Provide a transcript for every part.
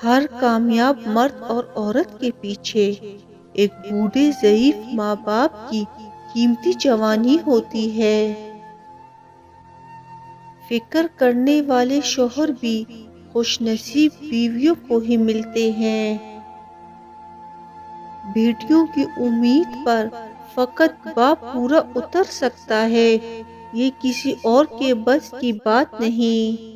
ہر کامیاب مرد اور عورت کے پیچھے ایک بوڑھے ضعیف ماں باپ کی قیمتی جوانی ہوتی ہے۔ فکر کرنے والے شوہر بھی خوش نصیب بیویوں کو ہی ملتے ہیں۔ بیٹیوں کی امید پر فقط باپ پورا اتر سکتا ہے، یہ کسی اور کے بس کی بات نہیں۔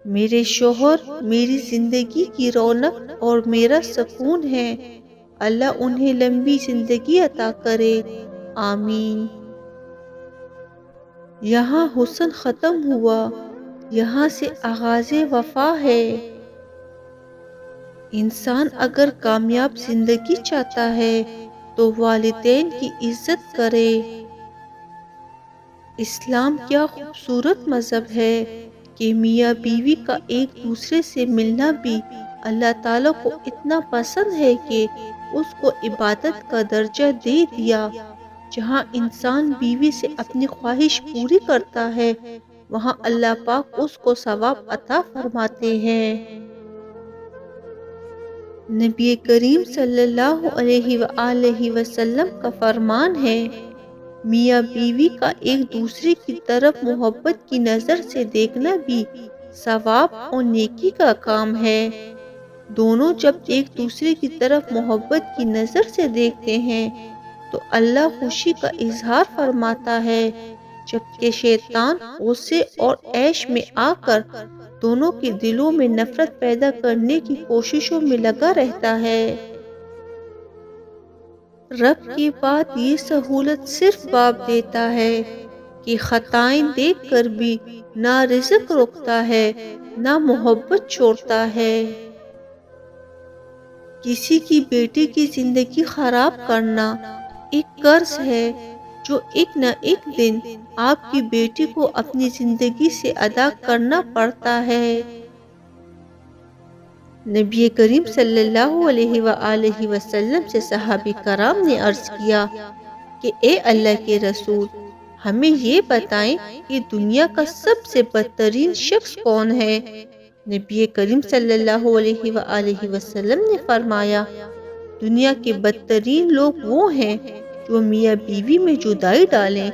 میرے شوہر میری زندگی کی رونق اور میرا سکون ہے، اللہ انہیں لمبی زندگی عطا کرے، آمین۔ یہاں حسن ختم ہوا، یہاں سے آغاز وفا ہے۔ انسان اگر کامیاب زندگی چاہتا ہے تو والدین کی عزت کرے۔ اسلام کیا خوبصورت مذہب ہے کہ میاں بیوی کا ایک دوسرے سے ملنا بھی اللہ تعالیٰ کو اتنا پسند ہے کہ اس کو عبادت کا درجہ دے دیا۔ جہاں انسان بیوی سے اپنی خواہش پوری کرتا ہے، وہاں اللہ پاک اس کو ثواب عطا فرماتے ہیں۔ نبی کریم صلی اللہ علیہ وآلہ وسلم کا فرمان ہے، میاں بیوی کا ایک دوسرے کی طرف محبت کی نظر سے دیکھنا بھی ثواب اور نیکی کا کام ہے۔ دونوں جب ایک دوسرے کی طرف محبت کی نظر سے دیکھتے ہیں تو اللہ خوشی کا اظہار فرماتا ہے، جبکہ شیطان غصے اور عیش میں آ کر دونوں کے دلوں میں نفرت پیدا کرنے کی کوششوں میں لگا رہتا ہے۔ رب کے بعد یہ سہولت صرف باپ دیتا ہے کہ خطائیں دیکھ کر بھی نہ رزق روکتا ہے نہ محبت چھوڑتا ہے۔ کسی کی بیٹی کی زندگی خراب کرنا ایک قرض ہے جو ایک نہ ایک دن آپ کی بیٹی کو اپنی زندگی سے ادا کرنا پڑتا ہے۔ نبی کریم صلی اللہ علیہ وآلہ وسلم سے صحابہ کرام نے عرض کیا کہ اے اللہ کے رسول، ہمیں یہ بتائیں کہ دنیا کا سب سے بدترین شخص کون ہے؟ نبی کریم صلی اللہ علیہ وآلہ وسلم نے فرمایا، دنیا کے بدترین لوگ وہ ہیں جو میاں بیوی میں جدائی ڈالیں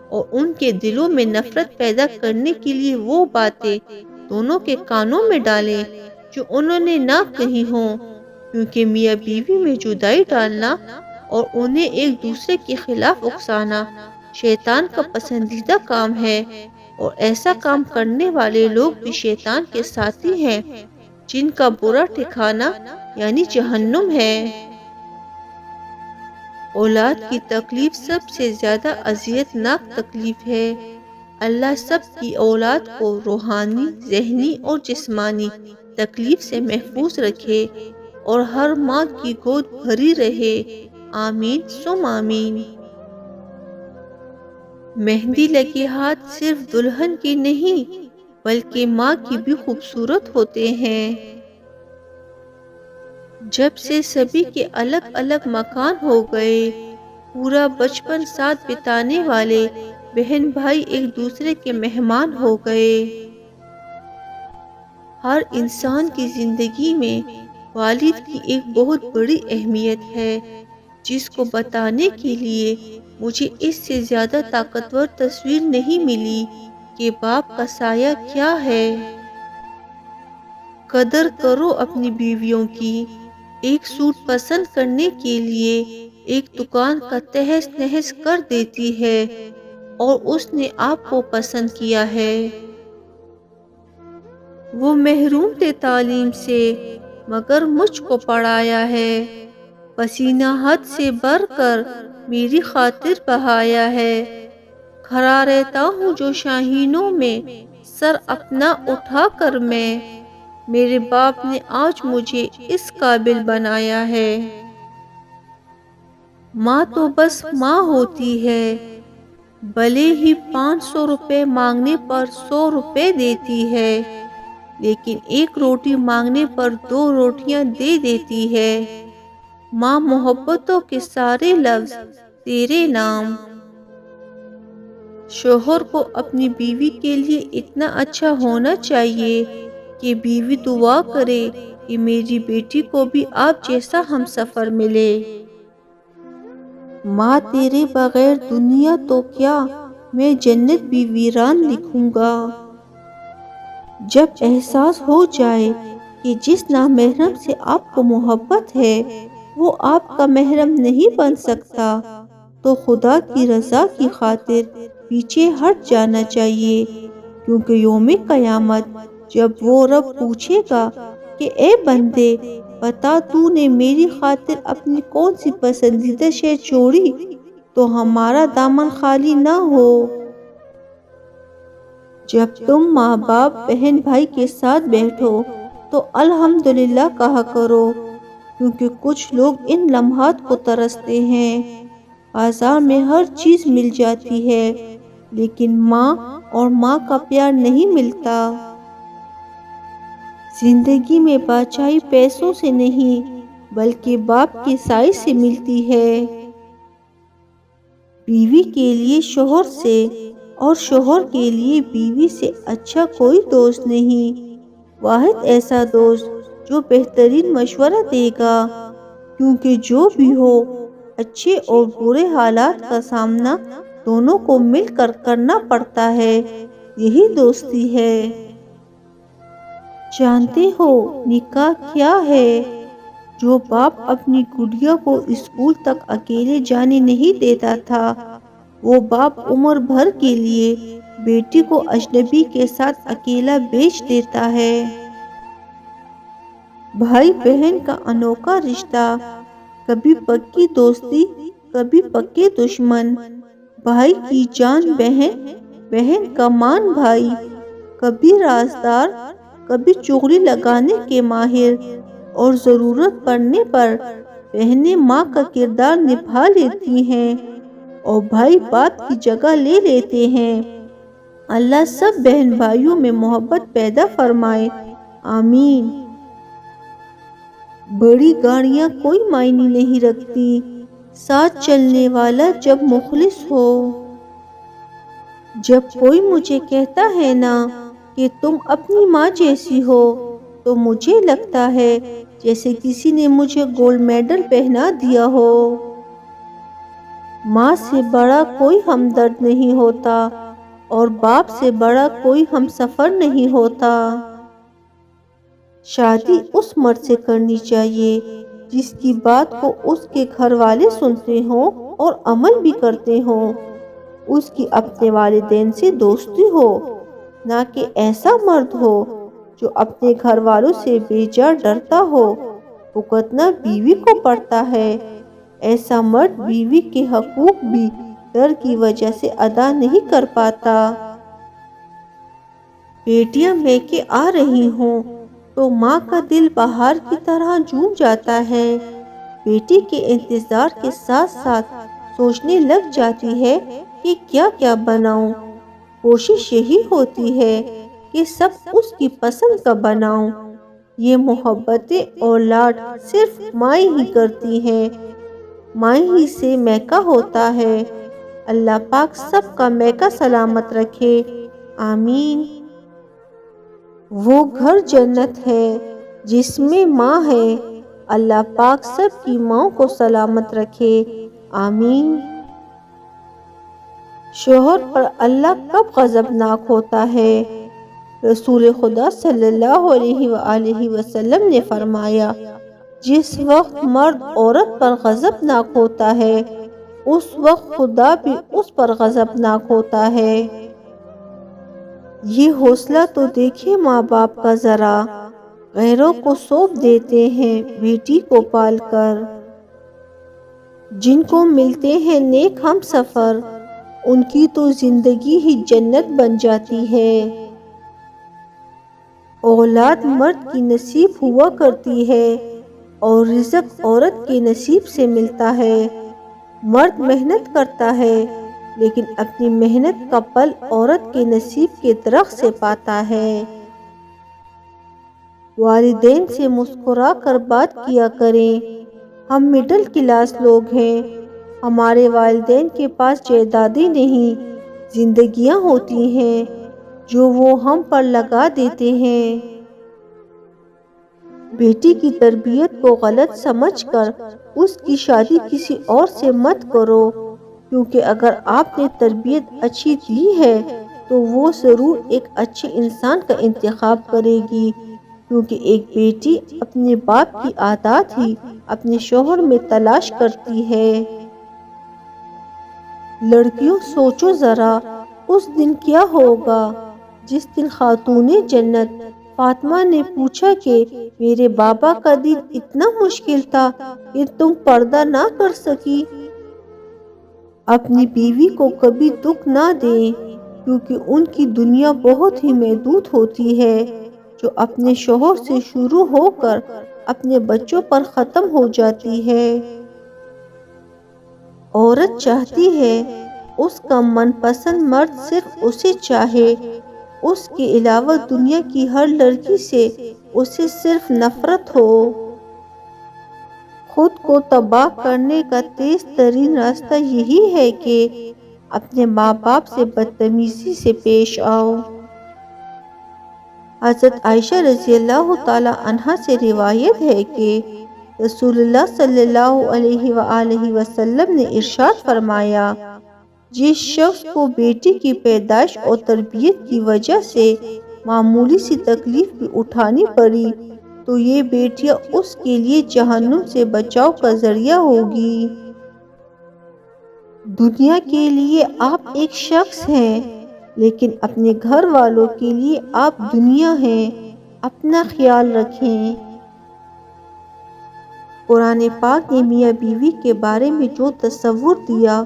اور ان کے دلوں میں نفرت پیدا کرنے کے لیے وہ باتیں دونوں کے کانوں میں ڈالیں جو انہوں نے نہ کہی ہوں، کیونکہ میاں بیوی میں جدائی ڈالنا اور انہیں ایک دوسرے کے خلاف اکسانا شیطان کا پسندیدہ کام ہے، اور ایسا کام کرنے والے لوگ بھی شیطان کے ساتھی ہیں جن کا برا ٹھکانہ یعنی جہنم ہے۔ اولاد کی تکلیف سب سے زیادہ اذیت ناک تکلیف ہے۔ اللہ سب کی اولاد کو روحانی، ذہنی اور جسمانی تکلیف سے محفوظ رکھے اور ہر ماں کی گود بھری رہے، آمین ثم آمین۔ مہندی لگے ہاتھ صرف دلہن کی نہیں بلکہ ماں کی بھی خوبصورت ہوتے ہیں۔ جب سے سبھی کے الگ الگ مکان ہو گئے، پورا بچپن ساتھ بتانے والے بہن بھائی ایک دوسرے کے مہمان ہو گئے۔ ہر انسان کی زندگی میں والد کی ایک بہت بڑی اہمیت ہے، جس کو بتانے کے لیے مجھے اس سے زیادہ طاقتور تصویر نہیں ملی کہ باپ کا سایہ کیا ہے۔ قدر کرو اپنی بیویوں کی۔ ایک سوٹ پسند کرنے کے لیے ایک دکان کا تہس نہس کر دیتی ہے اور اس نے آپ کو پسند کیا ہے۔ وہ محروم تھے تعلیم سے مگر مجھ کو پڑھایا ہے، پسینہ حد سے بڑھ کر میری خاطر بہایا ہے۔ کھڑا رہتا ہوں جو شاہینوں میں سر اپنا اٹھا کر میں، میرے باپ نے آج مجھے اس قابل بنایا ہے۔ ماں تو بس ماں ہوتی ہے، بھلے ہی 500 روپے مانگنے پر 100 روپے دیتی ہے، لیکن ایک روٹی مانگنے پر 2 روٹیاں دے دیتی ہے۔ ماں محبتوں کے سارے لفظ تیرے نام۔ شوہر کو اپنی بیوی کے لیے اتنا اچھا ہونا چاہیے کہ بیوی دعا کرے کہ میری بیٹی کو بھی آپ جیسا ہم سفر ملے۔ ماں تیرے بغیر دنیا تو کیا، میں جنت بھی ویران لکھوں گا۔ جب احساس ہو جائے کہ جس نامحرم سے آپ کو محبت ہے وہ آپ کا محرم نہیں بن سکتا تو خدا کی رضا کی خاطر پیچھے ہٹ جانا چاہیے، کیونکہ یوم قیامت جب وہ رب پوچھے گا کہ اے بندے بتا تو نے میری خاطر اپنی کون سی پسندیدہ شے چھوڑی تو ہمارا دامن خالی نہ ہو۔ جب تم ماں باپ بہن بھائی کے ساتھ بیٹھو تو الحمدللہ کہا کرو، کیونکہ کچھ لوگ ان لمحات کو ترستے ہیں۔ بازار میں ہر چیز مل جاتی ہے لیکن ماں اور ماں کا پیار نہیں ملتا۔ زندگی میں بادشاہی پیسوں سے نہیں بلکہ باپ کے سائے سے ملتی ہے۔ بیوی کے لیے شوہر سے اور شوہر کے لیے بیوی سے اچھا کوئی دوست نہیں۔ واحد ایسا دوست جو بہترین مشورہ دے گا، کیونکہ جو بھی ہو اچھے اور برے حالات کا سامنا دونوں کو مل کر کرنا پڑتا ہے، یہی دوستی ہے۔ جانتے ہو نکاح کیا ہے؟ جو باپ اپنی گڑیا کو اسکول تک اکیلے جانے نہیں دیتا تھا، وہ باپ عمر بھر کے لیے بیٹی کو اجنبی کے ساتھ اکیلا بیچ دیتا ہے۔ بھائی بہن کا انوکھا رشتہ، کبھی پکی دوستی کبھی پکے دشمن، بھائی کی جان بہن، بہن کا مان بھائی، کبھی رازدار کبھی چغلی لگانے کے ماہر، اور ضرورت پڑنے پر بہنیں ماں کا کردار نبھا لیتی ہیں اور بھائی باپ کی جگہ لے لیتے ہیں۔ اللہ سب بہن بھائیوں میں محبت پیدا فرمائے، آمین۔ بڑی گاڑیاں کوئی معنی نہیں رکھتی، ساتھ چلنے والا جب مخلص ہو۔ جب کوئی مجھے کہتا ہے نا کہ تم اپنی ماں جیسی ہو تو مجھے لگتا ہے جیسے کسی نے مجھے گولڈ میڈل پہنا دیا ہو۔ ماں سے بڑا کوئی ہمدرد نہیں ہوتا اور باپ سے بڑا کوئی ہمسفر نہیں ہوتا۔ شادی اس مرد سے کرنی چاہیے جس کی بات کو اس کے گھر والے سنتے ہوں اور عمل بھی کرتے ہوں۔ اس کی اپنے والدین سے دوستی ہو، نہ کہ ایسا مرد ہو جو اپنے گھر والوں سے بے جا ڈرتا ہو۔ بھگتنا بیوی کو پڑتا ہے، ایسا مرد بیوی کے حقوق بھی ڈر کی وجہ سے ادا نہیں کر پاتا۔ بیٹیاں میکے آ رہی ہوں تو ماں کا دل بہار کی طرح جھوم جاتا ہے۔ بیٹی کے انتظار کے ساتھ ساتھ سوچنے لگ جاتی ہے کہ کیا کیا بناؤں۔ کوشش یہی ہوتی ہے کہ سب اس کی پسند کا بناؤں۔ یہ محبتیں اور لاڈ صرف مائیں ہی کرتی ہیں، مائیں ہی سے میکا ہوتا ہے۔ اللہ پاک سب کا میکا سلامت رکھے، آمین۔ وہ گھر جنت ہے جس میں ماں ہے، اللہ پاک سب کی ماں کو سلامت رکھے، آمین۔ شوہر پر اللہ کب غضبناک ہوتا ہے؟ رسول خدا صلی اللہ علیہ وآلہ وسلم نے فرمایا، جس وقت مرد عورت پر غضبناک ہوتا ہے اس وقت خدا بھی اس پر غضبناک ہوتا ہے۔ یہ حوصلہ تو دیکھیں ماں باپ کا ذرا، غیروں کو سونپ دیتے ہیں بیٹی کو پال کر۔ جن کو ملتے ہیں نیک ہم سفر ان کی تو زندگی ہی جنت بن جاتی ہے۔ اولاد مرد کی نصیب ہوا کرتی ہے اور رزق عورت کے نصیب سے ملتا ہے۔ مرد محنت کرتا ہے لیکن اپنی محنت کا پھل عورت کے نصیب کے درخت سے پاتا ہے۔ والدین سے مسکرا کر بات کیا کریں۔ ہم مڈل کلاس لوگ ہیں، ہمارے والدین کے پاس جائیدادیں نہیں، زندگیاں ہوتی ہیں جو وہ ہم پر لگا دیتے ہیں۔ بیٹی کی تربیت کو غلط سمجھ کر اس کی شادی کسی اور سے مت کرو، کیونکہ اگر آپ نے تربیت اچھی دی ہے تو وہ ضرور ایک اچھے انسان کا انتخاب کرے گی، کیونکہ ایک بیٹی اپنے باپ کی عادات ہی اپنے شوہر میں تلاش کرتی ہے۔ لڑکیوں سوچو ذرا، اس دن کیا ہوگا جس دن خاتون جنت فاطمہ نے پوچھا کہ میرے بابا کا دن اتنا مشکل تھا کہ تم پردہ نہ کر سکی۔ اپنی بیوی کو کبھی دکھ نہ دیں، کیونکہ ان کی دنیا بہت ہی محدود ہوتی ہے، جو اپنے شوہر سے شروع ہو کر اپنے بچوں پر ختم ہو جاتی ہے۔ عورت چاہتی ہے اس کا من پسند مرد صرف اسے چاہے، اس کے علاوہ دنیا کی ہر لڑکی سے اسے صرف نفرت ہو۔ خود کو تباہ کرنے کا تیز ترین راستہ یہی ہے کہ اپنے ماں باپ سے بدتمیزی سے پیش آؤ۔ حضرت عائشہ رضی اللہ تعالی عنہا سے روایت ہے کہ رسول اللہ صلی اللہ علیہ وآلہ وسلم نے ارشاد فرمایا، جس شخص کو بیٹی کی پیدائش اور تربیت کی وجہ سے معمولی سی تکلیف بھی اٹھانی پڑی تو یہ بیٹیاں اس کے لیے جہنم سے بچاؤ کا ذریعہ ہوگی۔ دنیا کے لیے آپ ایک شخص ہیں، لیکن اپنے گھر والوں کے لیے آپ دنیا ہیں، اپنا خیال رکھیں۔ قرآن پاک نے میاں بیوی کے بارے میں جو تصور دیا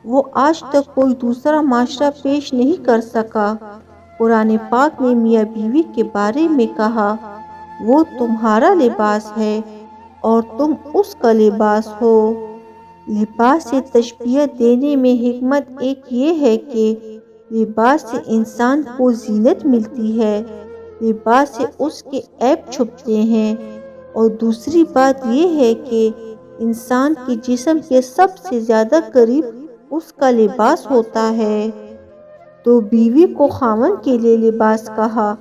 وہ آج تک کوئی دوسرا معاشرہ پیش نہیں کر سکا۔ قرآن پاک نے میاں بیوی کے بارے میں کہا، وہ تمہارا لباس ہے اور تم اس کا لباس ہو۔ لباس سے تشبیہ دینے میں حکمت ایک یہ ہے کہ لباس سے انسان کو زینت ملتی ہے، لباس سے اس کے عیب چھپتے ہیں، اور دوسری بات یہ ہے کہ انسان کے جسم کے سب سے زیادہ قریب اس کا لباس ہوتا ہے۔ تو بیوی کو خاوند کے لیے لباس کہا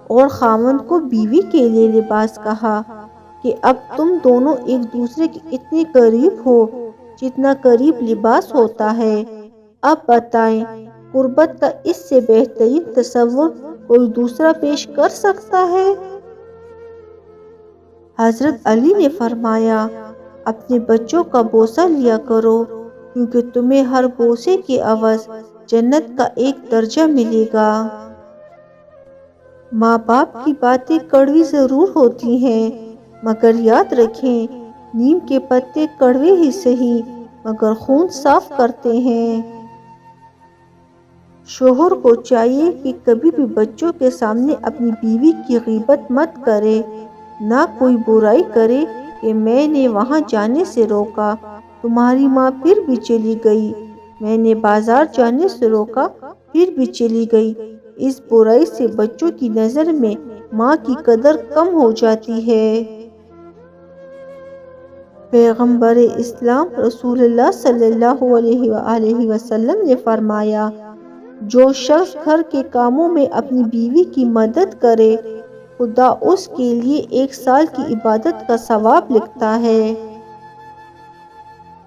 اور خاوند کو بیوی کے لیے لباس کہا کہ اب تم دونوں ایک دوسرے کے اتنے قریب ہو جتنا قریب لباس ہوتا ہے۔ اب بتائیں، قربت کا اس سے بہترین تصور کوئی دوسرا پیش کر سکتا ہے؟ حضرت علی نے فرمایا، اپنے بچوں کا بوسہ لیا کرو، کیونکہ تمہیں ہر بوسے کے عوض جنت کا ایک درجہ ملے گا۔ ماں باپ کی باتیں کڑوی ضرور ہوتی ہیں، مگر یاد رکھیں، نیم کے پتے کڑوے ہی سہی مگر خون صاف کرتے ہیں۔ شوہر کو چاہیے کہ کبھی بھی بچوں کے سامنے اپنی بیوی کی غیبت مت کرے، نہ کوئی برائی کرے کہ میں نے وہاں جانے سے روکا، تمہاری ماں پھر بھی چلی گئی، میں نے بازار جانے سے روکا پھر بھی چلی گئی۔ اس برائی سے بچوں کی نظر میں ماں کی قدر کم ہو جاتی ہے۔ پیغمبر اسلام رسول اللہ صلی اللہ علیہ وآلہ وسلم نے فرمایا، جو شخص گھر کے کاموں میں اپنی بیوی کی مدد کرے، خدا اس کے لیے 1 سال کی عبادت کا ثواب لکھتا ہے۔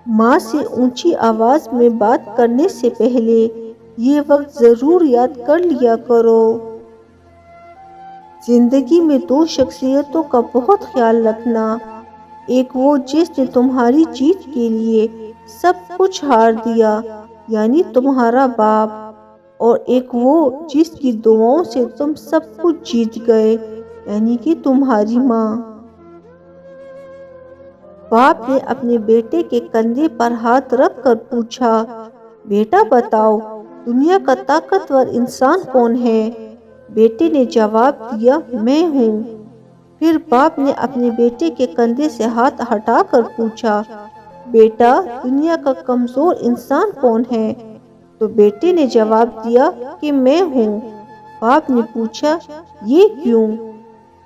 ماں سے اونچی آواز میں بات کرنے سے پہلے یہ وقت ضرور یاد کر لیا کرو۔ زندگی میں 2 شخصیتوں کا بہت خیال رکھنا، ایک وہ جس نے تمہاری جیت کے لیے سب کچھ ہار دیا یعنی تمہارا باپ، اور ایک وہ جس کی دعاؤں سے تم سب کچھ جیت گئے یعنی کہ تمہاری ماں۔ باپ نے اپنے بیٹے کے کندھے پر ہاتھ رکھ کر پوچھا، بیٹا بتاؤ، دنیا کا طاقتور انسان کون ہے؟ بیٹے نے جواب دیا، میں ہوں۔ پھر باپ نے اپنے بیٹے کے کندھے سے ہاتھ ہٹا کر پوچھا، بیٹا، دنیا کا کمزور انسان کون ہے؟ تو بیٹے نے جواب دیا کہ میں ہوں۔ باپ نے پوچھا، یہ کیوں؟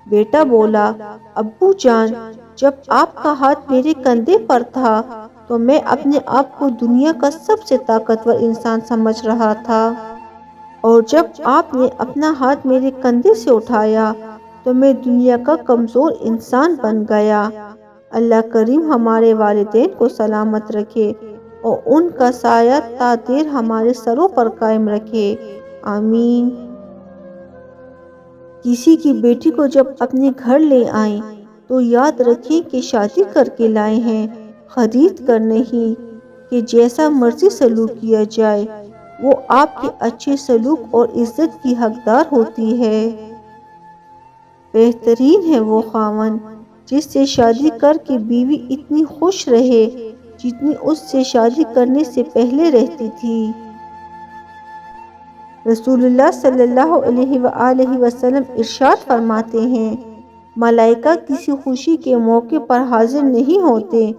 بیٹا بولا، ابو جان، جب آپ کا ہاتھ میرے کندھے پر تھا تو میں اپنے آپ کو دنیا کا سب سے طاقتور انسان سمجھ رہا تھا، اور جب آپ نے اپنا ہاتھ میرے کندھے سے اٹھایا تو میں دنیا کا کمزور انسان بن گیا۔ اللہ کریم ہمارے والدین کو سلامت رکھے اور ان کا سایہ تا دیر ہمارے سروں پر قائم رکھے، آمین۔ کسی کی بیٹی کو جب اپنے گھر لے آئیں تو یاد رکھیں کہ شادی کر کے لائے ہیں، خرید کر نہیں کہ جیسا مرضی سلوک کیا جائے۔ وہ آپ کے اچھے سلوک اور عزت کی حقدار ہوتی ہے۔ بہترین ہے وہ خاوند جس سے شادی کر کے بیوی اتنی خوش رہے جتنی اس سے شادی کرنے سے پہلے رہتی تھی۔ رسول اللہ صلی اللہ علیہ وآلہ وسلم ارشاد فرماتے ہیں، ملائکہ کسی خوشی کے موقع پر حاضر نہیں ہوتے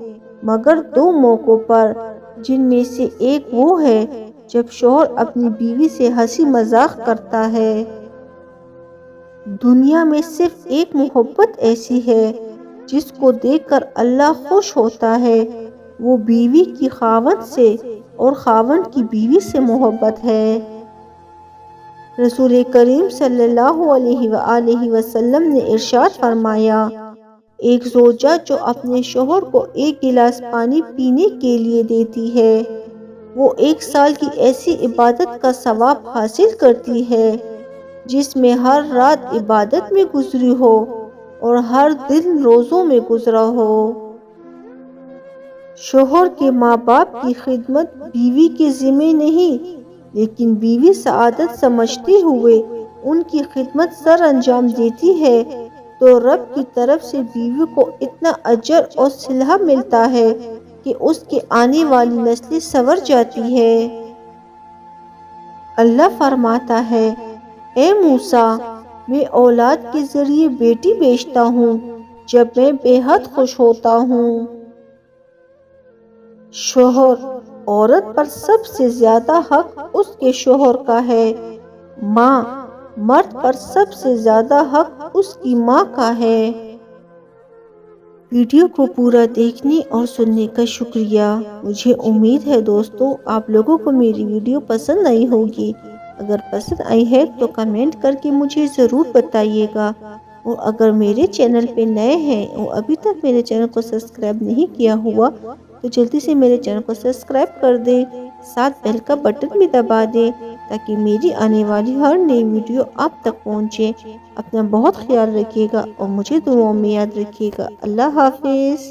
مگر دو موقعوں پر، جن میں سے ایک وہ ہے جب شوہر اپنی بیوی سے ہنسی مذاق کرتا ہے۔ دنیا میں صرف ایک محبت ایسی ہے جس کو دیکھ کر اللہ خوش ہوتا ہے، وہ بیوی کی خاوند سے اور خاوند کی بیوی سے محبت ہے۔ رسول کریم صلی اللہ علیہ وآلہ وسلم نے ارشاد فرمایا، ایک زوجہ جو اپنے شوہر کو ایک گلاس پانی پینے کے لیے دیتی ہے، وہ 1 سال کی ایسی عبادت کا ثواب حاصل کرتی ہے جس میں ہر رات عبادت میں گزری ہو اور ہر دن روزوں میں گزرا ہو۔ شوہر کے ماں باپ کی خدمت بیوی کے ذمہ نہیں، لیکن بیوی سعادت سمجھتے ہوئے ان کی خدمت سر انجام دیتی ہے تو رب کی طرف سے بیوی کو اتنا اجر اور صلہ ملتا ہے کہ اس کے آنے والی نسلیں سنور جاتی ہے۔ اللہ فرماتا ہے، اے موسیٰ، میں اولاد کے ذریعے بیٹی بیچتا ہوں جب میں بے حد خوش ہوتا ہوں۔ شوہر عورت پر سب سے زیادہ حق اس کے شوہر کا ہے، ماں مرد پر سب سے زیادہ حق اس کی ماں کا ہے۔ ویڈیو کو پورا دیکھنے اور سننے کا شکریہ۔ مجھے امید ہے دوستو آپ لوگوں کو میری ویڈیو پسند آئی ہوگی۔ اگر پسند آئی ہے تو کمنٹ کر کے مجھے ضرور بتائیے گا، اور اگر میرے چینل پہ نئے ہیں اور ابھی تک میرے چینل کو سبسکرائب نہیں کیا ہوا تو جلدی سے میرے چینل کو سبسکرائب کر دیں، ساتھ بیل کا بٹن بھی دبا دیں تاکہ میری آنے والی ہر نئی ویڈیو آپ تک پہنچے۔ اپنا بہت خیال رکھیے گا اور مجھے دعاؤں میں یاد رکھیے گا۔ اللہ حافظ۔